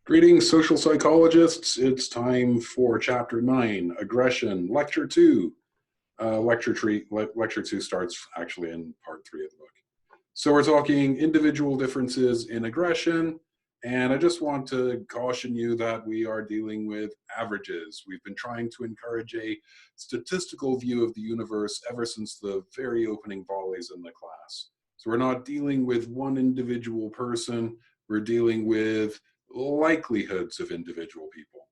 Greetings, social psychologists. It's time for Chapter 9, Aggression, Lecture 2. Lecture 2 starts actually in Part 3 of the book. So we're talking individual differences in aggression, and I just want to caution you that we are dealing with averages. We've been trying to encourage a statistical view of the universe ever since the very opening volleys in the class. So we're not dealing with one individual person, we're dealing with likelihoods of individual people.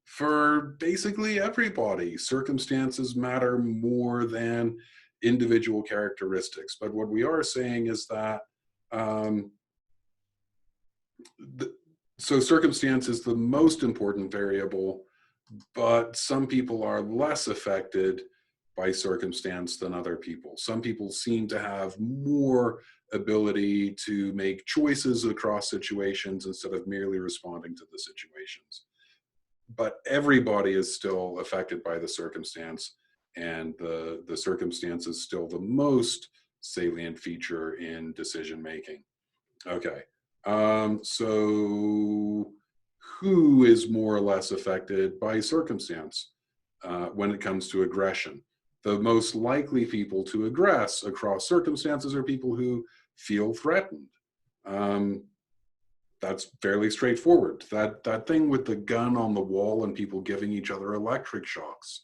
For basically everybody, circumstances matter more than individual characteristics. But what we are saying is that so circumstance is the most important variable, but some people are less affected by circumstance than other people. Some people seem to have more ability to make choices across situations instead of merely responding to the situations. But everybody is still affected by the circumstance, and the circumstance is still the most salient feature in decision making. Okay, so who is more or less affected by circumstance when it comes to aggression? The most likely people to aggress across circumstances are people who feel threatened. That's fairly straightforward. That thing with the gun on the wall and people giving each other electric shocks,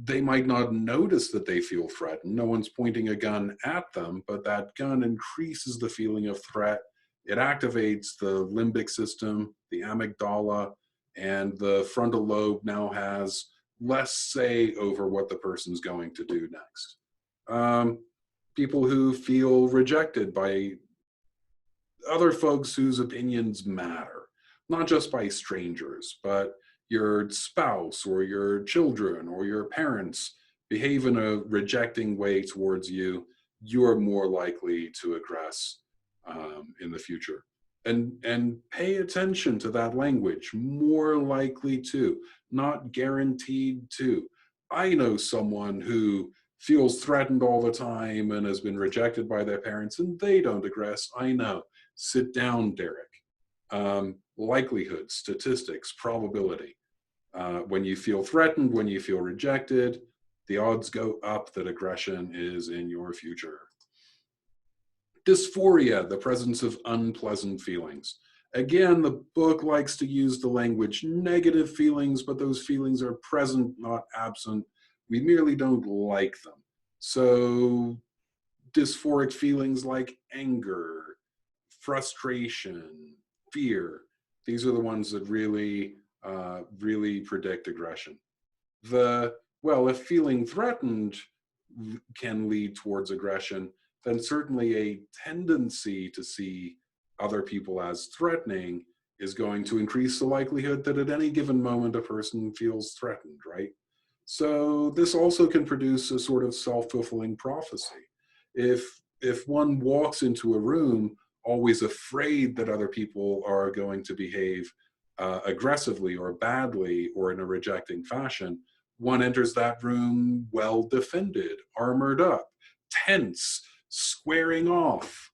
they might not notice that they feel threatened. No one's pointing a gun at them, but that gun increases the feeling of threat. It activates the limbic system, the amygdala, and the frontal lobe now has less say over what the person's going to do next. People who feel rejected by other folks whose opinions matter, not just by strangers, but your spouse or your children or your parents behave in a rejecting way towards you, you're more likely to aggress in the future. And pay attention to that language, more likely to, not guaranteed to. I know someone who feels threatened all the time and has been rejected by their parents, and they don't aggress. I know. Sit down, Derek. Likelihood, statistics, probability. When you feel threatened, when you feel rejected, the odds go up that aggression is in your future. Dysphoria, the presence of unpleasant feelings. Again, the book likes to use the language negative feelings, but those feelings are present, not absent. We merely don't like them. So dysphoric feelings like anger, frustration, fear, these are the ones that really predict aggression. If feeling threatened can lead towards aggression, then certainly a tendency to see other people as threatening is going to increase the likelihood that at any given moment a person feels threatened, right? So this also can produce a sort of self-fulfilling prophecy. If one walks into a room always afraid that other people are going to behave aggressively or badly or in a rejecting fashion, one enters that room well defended, armored up, tense, squaring off,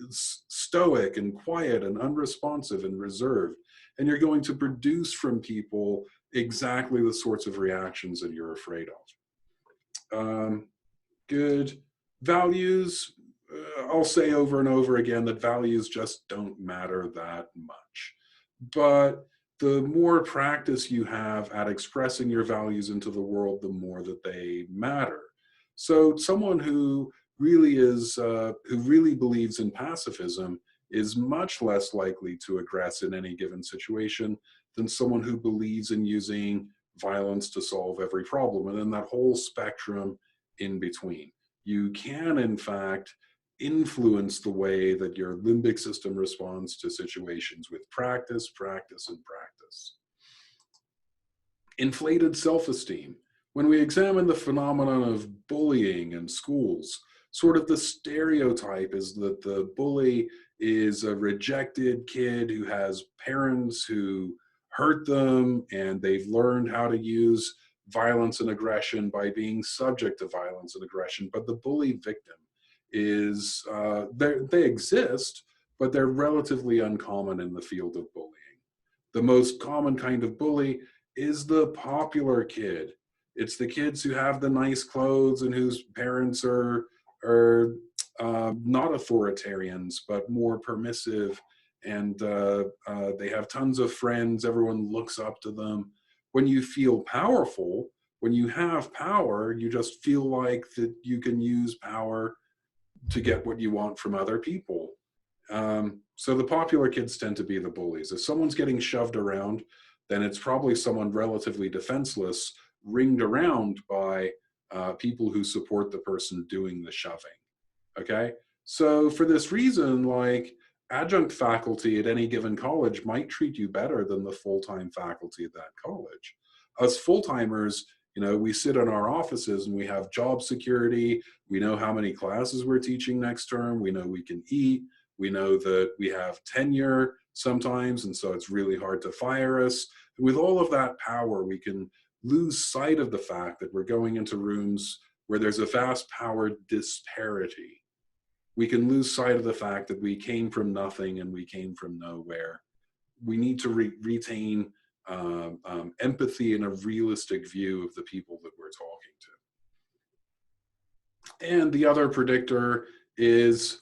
stoic and quiet and unresponsive and reserved. And you're going to produce from people exactly the sorts of reactions that you're afraid of. Good. Values, I'll say over and over again that values just don't matter that much. But the more practice you have at expressing your values into the world, the more that they matter. So someone who really believes in pacifism is much less likely to aggress in any given situation than someone who believes in using violence to solve every problem. And then that whole spectrum in between. You can, in fact, influence the way that your limbic system responds to situations with practice, practice, and practice. Inflated self-esteem. When we examine the phenomenon of bullying in schools, sort of the stereotype is that the bully is a rejected kid who has parents who hurt them and they've learned how to use violence and aggression by being subject to violence and aggression. But the bully victim is, they exist, but they're relatively uncommon in the field of bullying. The most common kind of bully is the popular kid. It's the kids who have the nice clothes and whose parents are not authoritarians, but more permissive, and they have tons of friends. Everyone looks up to them. When you feel powerful, when you have power, you just feel like that you can use power to get what you want from other people. So the popular kids tend to be the bullies. If someone's getting shoved around, then it's probably someone relatively defenseless, ringed around by people who support the person doing the shoving. Okay, so for this reason, like, adjunct faculty at any given college might treat you better than the full-time faculty at that college. Us full-timers, we sit in our offices and we have job security. We know how many classes we're teaching next term. We know we can eat. We know that we have tenure sometimes, and so it's really hard to fire us. And with all of that power, we can lose sight of the fact that we're going into rooms where there's a vast power disparity. We can lose sight of the fact that we came from nothing and we came from nowhere. We need to retain empathy and a realistic view of the people that we're talking to. And the other predictor is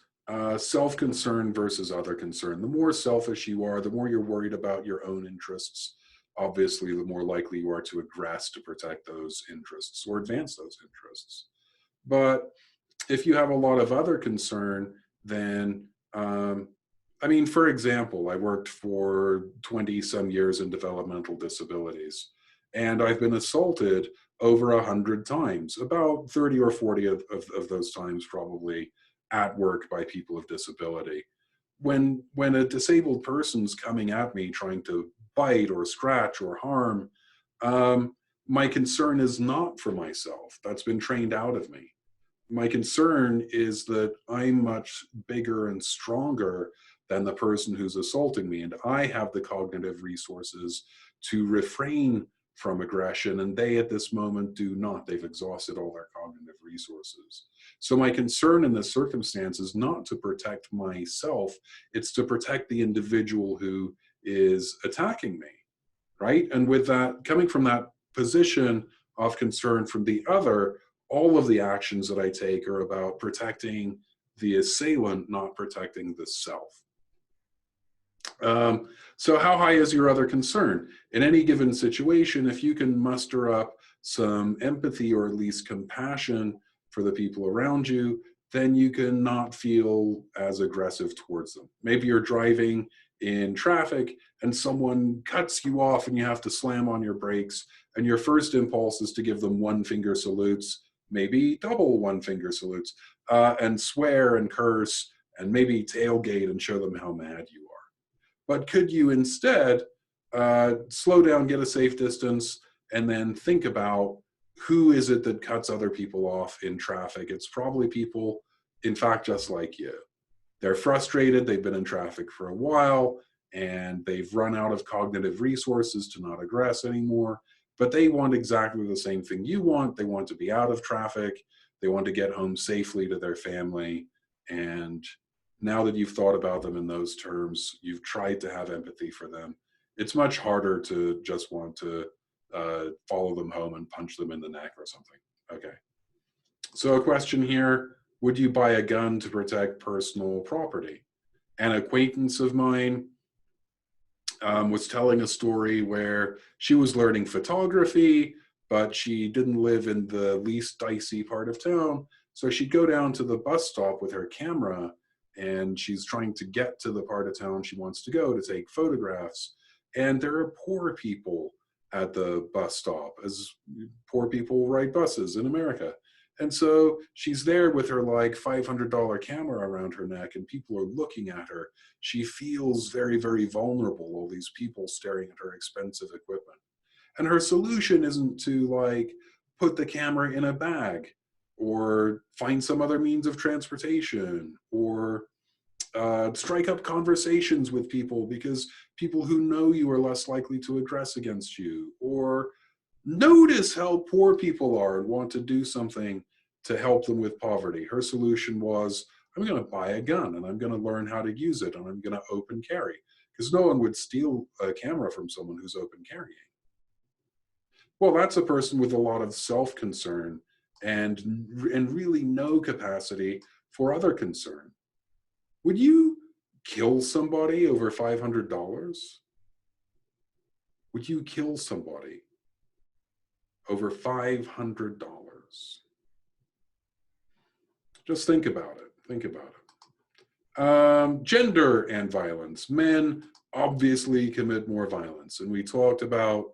self-concern versus other concern. The more selfish you are, the more you're worried about your own interests, obviously, the more likely you are to aggress to protect those interests or advance those interests. But if you have a lot of other concern, then, for example, I worked for 20 some years in developmental disabilities, and I've been assaulted over 100 times, about 30 or 40 of those times probably at work by people with disability. When a disabled person's coming at me trying to bite or scratch or harm, my concern is not for myself. That's been trained out of me. My concern is that I'm much bigger and stronger than the person who's assaulting me, and I have the cognitive resources to refrain from aggression, and they at this moment do not. They've exhausted all their cognitive resources. So my concern in this circumstance is not to protect myself, it's to protect the individual who is attacking me, right? And with that, coming from that position of concern from the other, all of the actions that I take are about protecting the assailant, not protecting the self. So how high is your other concern? In any given situation, if you can muster up some empathy or at least compassion for the people around you, then you can not feel as aggressive towards them. Maybe you're driving in traffic and someone cuts you off and you have to slam on your brakes, and your first impulse is to give them one finger salutes, maybe double one finger salutes, and swear and curse and maybe tailgate and show them how mad you are. But could you instead slow down, get a safe distance, and then think about who is it that cuts other people off in traffic? It's probably people, in fact, just like you. They're frustrated, they've been in traffic for a while, and they've run out of cognitive resources to not aggress anymore, but they want exactly the same thing you want. They want to be out of traffic, they want to get home safely to their family, and now that you've thought about them in those terms, you've tried to have empathy for them, it's much harder to just want to follow them home and punch them in the neck or something. Okay. So a question here, would you buy a gun to protect personal property? An acquaintance of mine was telling a story where she was learning photography, but she didn't live in the least dicey part of town. So she'd go down to the bus stop with her camera, and she's trying to get to the part of town she wants to go to take photographs. And there are poor people at the bus stop, as poor people ride buses in America. And so she's there with her like $500 camera around her neck, and people are looking at her. She feels very, very vulnerable, all these people staring at her expensive equipment. And her solution isn't to like put the camera in a bag or find some other means of transportation or strike up conversations with people, because people who know you are less likely to aggress against you, or notice how poor people are and want to do something to help them with poverty. Her solution was, I'm going to buy a gun and I'm going to learn how to use it and I'm going to open carry, because no one would steal a camera from someone who's open carrying. Well, that's a person with a lot of self-concern and really no capacity for other concern. Would you kill somebody over $500? Would you kill somebody over $500? Just think about it. Think about it. Gender and violence. Men obviously commit more violence. And we talked about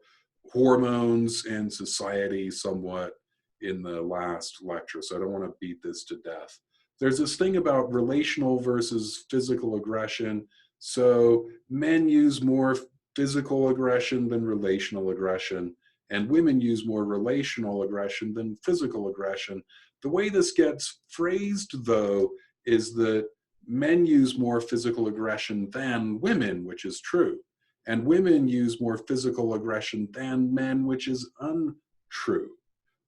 hormones and society somewhat in the last lecture, so I don't want to beat this to death. There's this thing about relational versus physical aggression. So men use more physical aggression than relational aggression, and women use more relational aggression than physical aggression. The way this gets phrased, though, is that men use more physical aggression than women, which is true. And women use more physical aggression than men, which is untrue.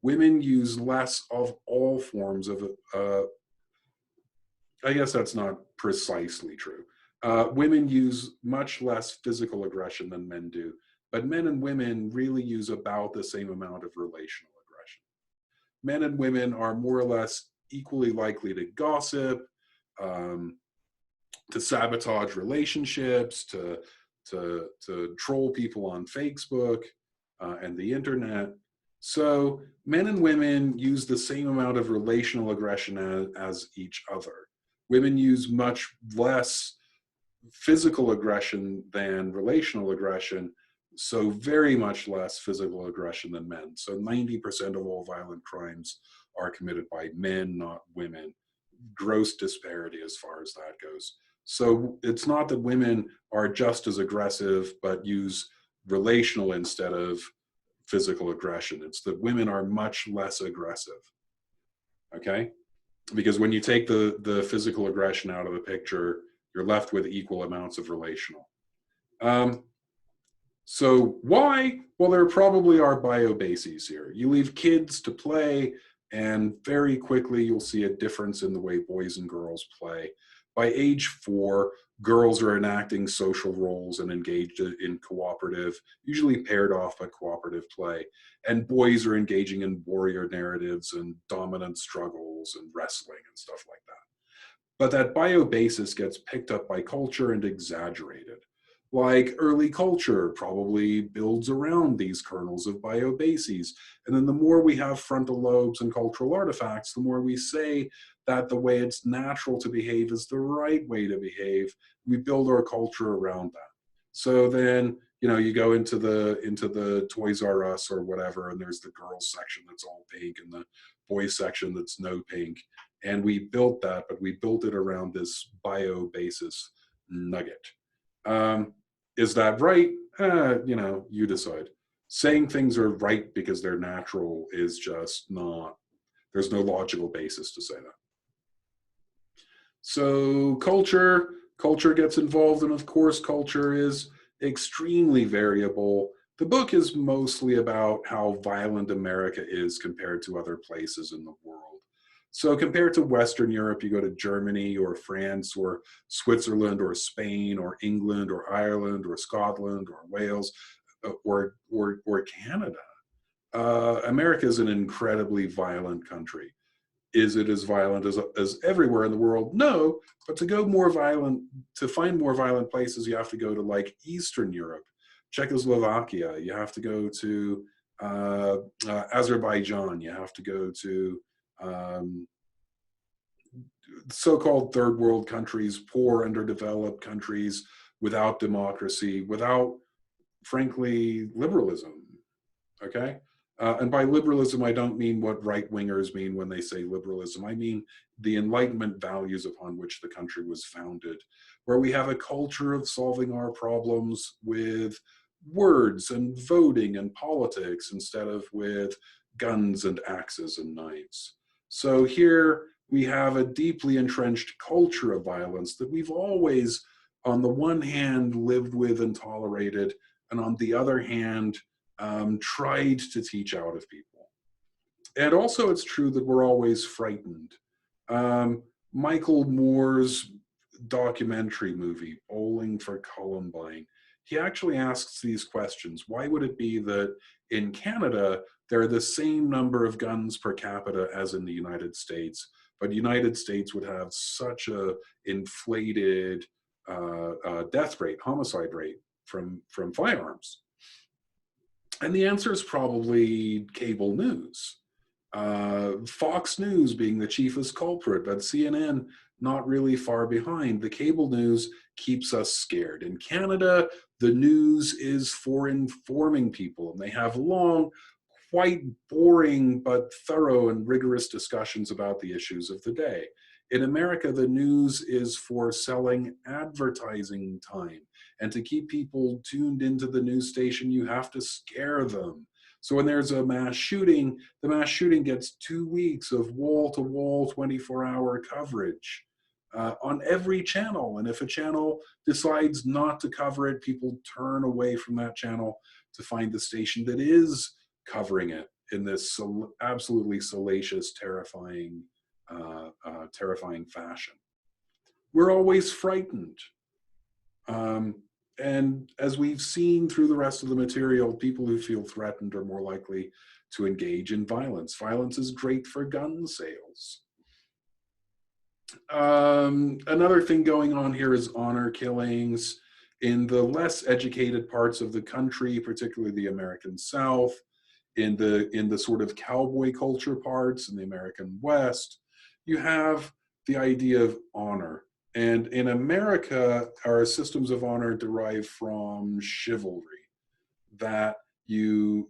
Women use less of all forms of, I guess that's not precisely true. Women use much less physical aggression than men do, but men and women really use about the same amount of relational aggression. Men and women are more or less equally likely to gossip, to sabotage relationships, to troll people on Facebook and the internet. So men and women use the same amount of relational aggression as each other. Women use much less physical aggression than relational aggression, so very much less physical aggression than men. So 90% of all violent crimes are committed by men, not women. Gross disparity as far as that goes. So it's not that women are just as aggressive, but use relational instead of physical aggression. It's that women are much less aggressive. Okay? Because when you take the physical aggression out of the picture, you're left with equal amounts of relational. So why? Well, there probably are biobases here. You leave kids to play, and very quickly you'll see a difference in the way boys and girls play. By age 4, girls are enacting social roles and engaged in cooperative, usually paired off but cooperative play, and boys are engaging in warrior narratives and dominant struggles and wrestling and stuff like that. But that biobasis gets picked up by culture and exaggerated. Like early culture probably builds around these kernels of biobases. And then the more we have frontal lobes and cultural artifacts, the more we say that the way it's natural to behave is the right way to behave. We build our culture around that. So then, you go into the Toys R Us or whatever, and there's the girls section that's all pink and the boys section that's no pink. And we built that, but we built it around this biobasis nugget. Is that right? You decide. Saying things are right because they're natural is just not, there's no logical basis to say that. So culture gets involved, and of course culture is extremely variable. The book is mostly about how violent America is compared to other places in the world. So compared to Western Europe, you go to Germany or France or Switzerland or Spain or England or Ireland or Scotland or Wales or Canada. America is an incredibly violent country. Is it as violent as everywhere in the world? No, but to find more violent places, you have to go to like Eastern Europe, Czechoslovakia. You have to go to Azerbaijan. You have to go to so-called third world countries, poor, underdeveloped countries without democracy, without, frankly, liberalism. Okay? And by liberalism, I don't mean what right-wingers mean when they say liberalism. I mean the Enlightenment values upon which the country was founded, where we have a culture of solving our problems with words and voting and politics instead of with guns and axes and knives. So here we have a deeply entrenched culture of violence that we've always, on the one hand, lived with and tolerated, and on the other hand, tried to teach out of people. And also it's true that we're always frightened. Michael Moore's documentary movie, Bowling for Columbine, he actually asks these questions. Why would it be that in Canada, there are the same number of guns per capita as in the United States, but the United States would have such a inflated death rate, homicide rate from firearms? And the answer is probably cable news. Fox News being the chiefest culprit, but CNN not really far behind. The cable news keeps us scared. In Canada, the news is for informing people, and they have long, quite boring but thorough and rigorous discussions about the issues of the day. In America, the news is for selling advertising time. And to keep people tuned into the news station, you have to scare them. So when there's a mass shooting, the mass shooting gets 2 weeks of wall-to-wall 24-hour coverage on every channel. And if a channel decides not to cover it, people turn away from that channel to find the station that is covering it in this absolutely salacious, terrifying fashion. We're always frightened. And as we've seen through the rest of the material, people who feel threatened are more likely to engage in violence. Violence is great for gun sales. Another thing going on here is honor killings. In the less educated parts of the country, particularly the American South, in the sort of cowboy culture parts in the American West, you have the idea of honor. And in America, our systems of honor derive from chivalry, that you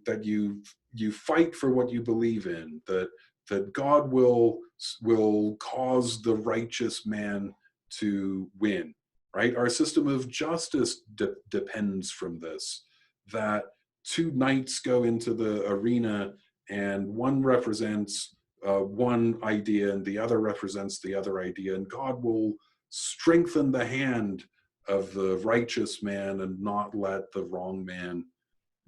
fight for what you believe in, that God will cause the righteous man to win, right? Our system of justice depends from this, that two knights go into the arena and one represents one idea and the other represents the other idea, and God will strengthen the hand of the righteous man and not let the wrong man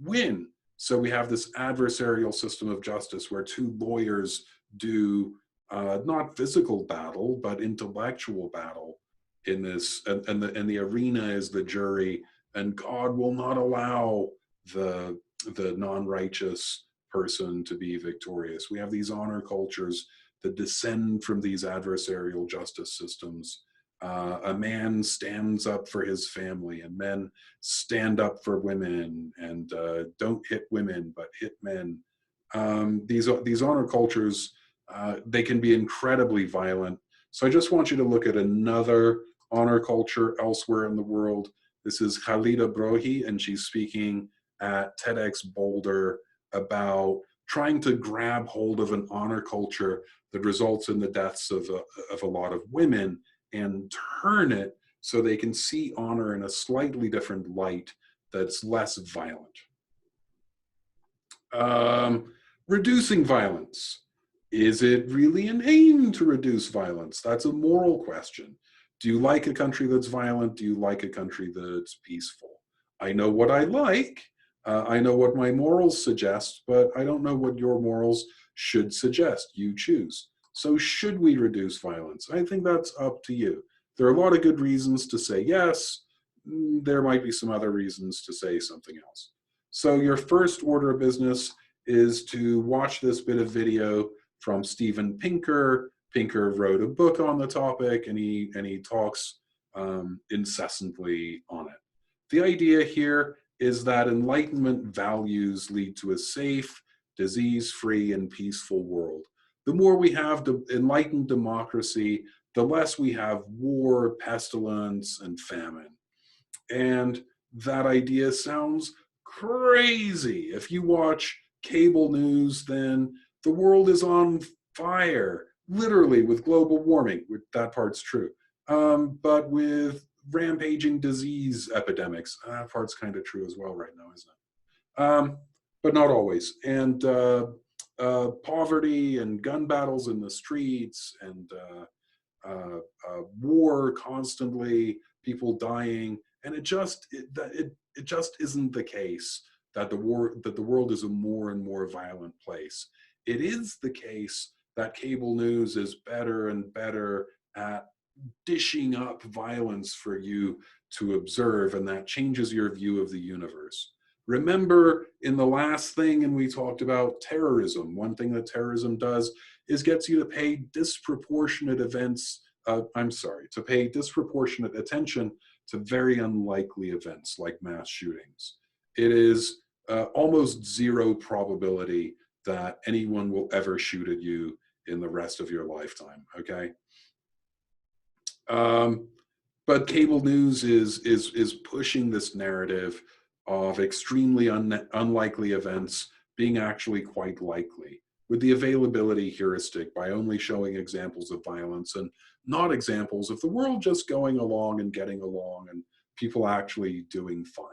win. So we have this adversarial system of justice where two lawyers do not physical battle, but intellectual battle in this, and the arena is the jury, and God will not allow the non-righteous person to be victorious. We have these honor cultures that descend from these adversarial justice systems. A man stands up for his family, and men stand up for women, and don't hit women but hit men. These honor cultures, they can be incredibly violent. So I just want you to look at another honor culture elsewhere in the world. This is Khalida Brohi, and she's speaking at TEDx Boulder about trying to grab hold of an honor culture that results in the deaths of a lot of women and turn it so they can see honor in a slightly different light that's less violent. Reducing violence. Is it really an aim to reduce violence? That's a moral question. Do you like a country that's violent? Do you like a country that's peaceful? I know what I like. I know what my morals suggest, but I don't know what your morals should suggest. You choose. So should we reduce violence? I think that's up to you. There are a lot of good reasons to say yes. There might be some other reasons to say something else. So your first order of business is to watch this bit of video from Steven Pinker. Pinker wrote a book on the topic, and he talks incessantly on it. The idea here is that Enlightenment values lead to a safe, disease-free, and peaceful world. The more we have enlightened democracy, the less we have war, pestilence, and famine. And that idea sounds crazy. If you watch cable news, then the world is on fire, literally, with global warming. That part's true. But with rampaging disease epidemics, that part's kind of true as well right now, isn't it? But not always. And poverty and gun battles in the streets, and war constantly, people dying, and it just isn't the case that the world is a more and more violent place. It is the case that cable news is better and better at dishing up violence for you to observe, and that changes your view of the universe. Remember, in the last thing, and we talked about terrorism, one thing that terrorism does is gets you to pay disproportionate to pay disproportionate attention to very unlikely events like mass shootings. It is almost zero probability that anyone will ever shoot at you in the rest of your lifetime, okay? But cable news is pushing this narrative of extremely unlikely events being actually quite likely, with the availability heuristic by only showing examples of violence and not examples of the world just going along and getting along and people actually doing fine.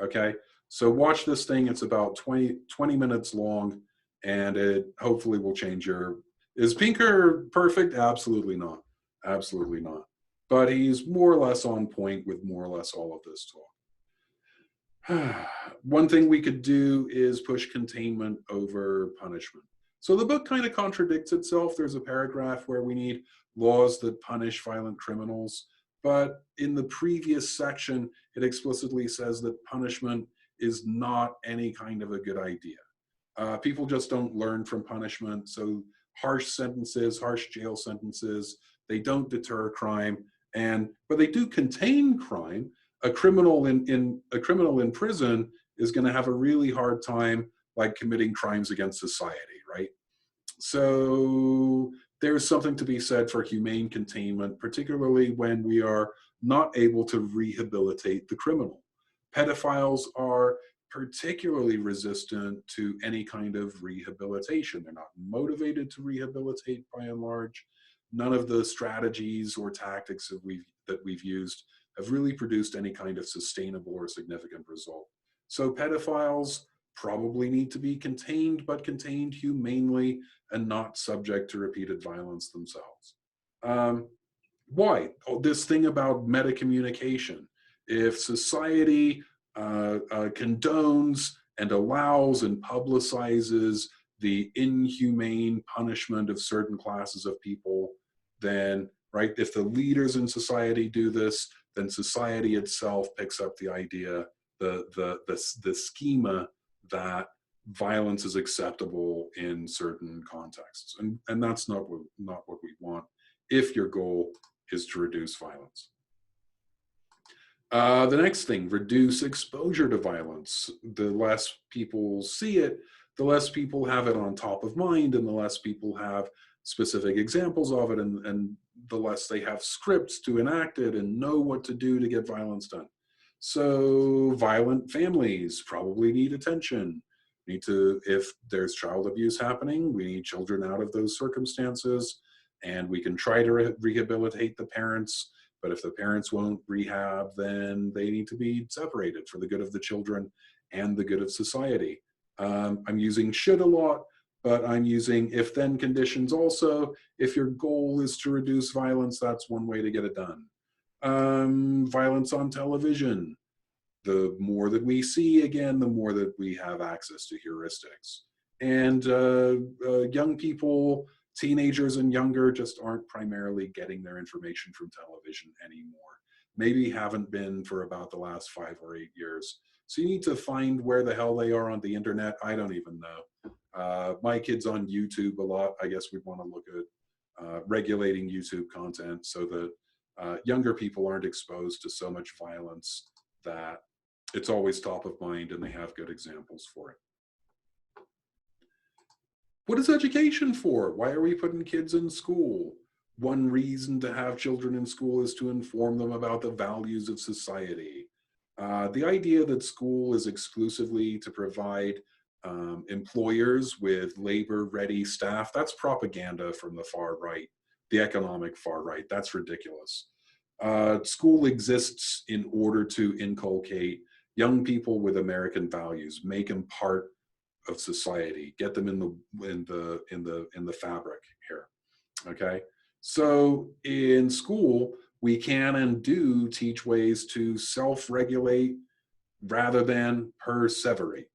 Okay, so watch this thing. It's about 20 minutes long, and it hopefully will change your. Is Pinker perfect? Absolutely not. Absolutely not. But he's more or less on point with more or less all of this talk. One thing we could do is push containment over punishment. So the book kind of contradicts itself. There's a paragraph where we need laws that punish violent criminals, but in the previous section, it explicitly says that punishment is not any kind of a good idea. People just don't learn from punishment, so harsh sentences, harsh jail sentences, they don't deter crime, but they do contain crime. A criminal in prison is going to have a really hard time like committing crimes against society, right? So there's something to be said for humane containment, particularly when we are not able to rehabilitate the criminal. Pedophiles are particularly resistant to any kind of rehabilitation. They're not motivated to rehabilitate by and large. None of the strategies or tactics that we've used have really produced any kind of sustainable or significant result. So pedophiles probably need to be contained, but contained humanely and not subject to repeated violence themselves. Why? Oh, this thing about meta-communication. If society condones and allows and publicizes the inhumane punishment of certain classes of people, then, right, if the leaders in society do this, then society itself picks up the idea, the schema that violence is acceptable in certain contexts. And that's not what we want if your goal is to reduce violence. The next thing, reduce exposure to violence. The less people see it, the less people have it on top of mind, and the less people have specific examples of it, and the less they have scripts to enact it and know what to do to get violence done. So violent families probably need attention. If there's child abuse happening, we need children out of those circumstances, and we can try to rehabilitate the parents. But if the parents won't rehab, then they need to be separated for the good of the children and the good of society. I'm using should a lot, but I'm using if-then conditions also. If your goal is to reduce violence, that's one way to get it done. Violence on television. The more that we see, again, the more that we have access to heuristics. And young people, teenagers and younger, just aren't primarily getting their information from television anymore. Maybe haven't been for about the last 5 or 8 years. So you need to find where the hell they are on the internet. I don't even know. My kid's on YouTube a lot. I guess we'd want to look at regulating YouTube content so that younger people aren't exposed to so much violence that it's always top of mind and they have good examples for it. What is education for? Why are we putting kids in school? One reason to have children in school is to inform them about the values of society. The idea that school is exclusively to provide employers with labor-ready staff, that's propaganda from the far right, the economic far right. That's ridiculous. School exists in order to inculcate young people with American values, make them part of society, get them in the fabric here. Okay, so in school we can and do teach ways to self-regulate rather than perseverate.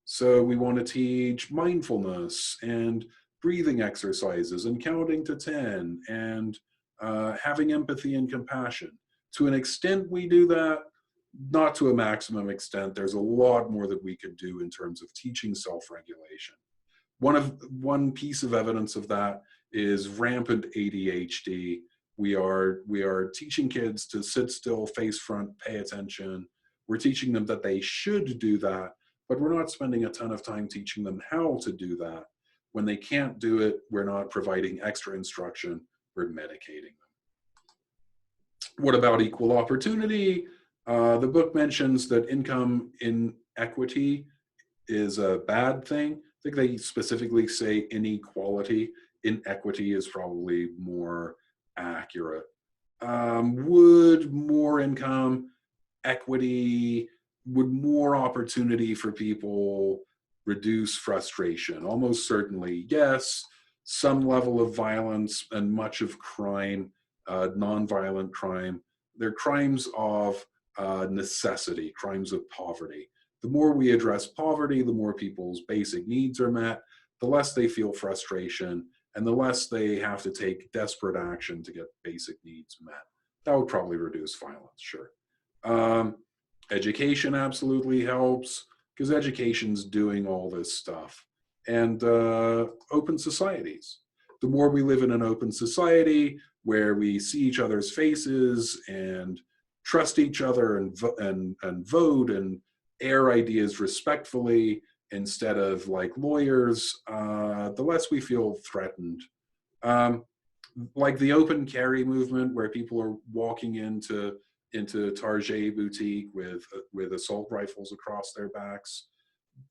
So we want to teach mindfulness and breathing exercises and counting to 10 and having empathy and compassion. To an extent, we do that, not to a maximum extent. There's a lot more that we could do in terms of teaching self-regulation. One piece of evidence of that is rampant ADHD. We are teaching kids to sit still, face front, pay attention. We're teaching them that they should do that, but we're not spending a ton of time teaching them how to do that. When they can't do it, we're not providing extra instruction, we're medicating them. What about equal opportunity? The book mentions that income inequity is a bad thing. I think they specifically say inequality. Inequity is probably more accurate. Would more income, equity, would more opportunity for people reduce frustration? Almost certainly, yes. Some level of violence and much of crime, nonviolent crime, they're crimes of necessity, crimes of poverty. The more we address poverty, the more people's basic needs are met, the less they feel frustration, and the less they have to take desperate action to get basic needs met. That would probably reduce violence, sure. Education absolutely helps, because education's doing all this stuff. And open societies. The more we live in an open society where we see each other's faces and trust each other and vote and air ideas respectfully instead of like lawyers, the less we feel threatened. Like the open carry movement, where people are walking into Target boutique with assault rifles across their backs,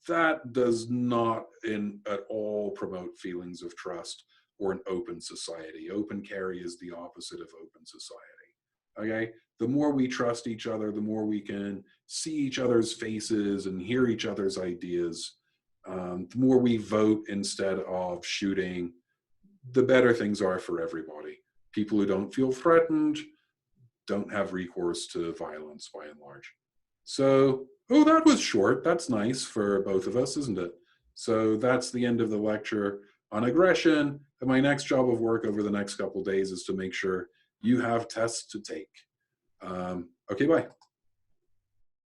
that does not at all promote feelings of trust or an open society. Open carry is the opposite of open society. Okay? The more we trust each other, the more we can see each other's faces and hear each other's ideas, the more we vote instead of shooting, the better things are for everybody. People who don't feel threatened don't have recourse to violence by and large. So, oh, that was short. That's nice for both of us, isn't it? So that's the end of the lecture on aggression. And my next job of work over the next couple of days is to make sure you have tests to take. Okay, bye.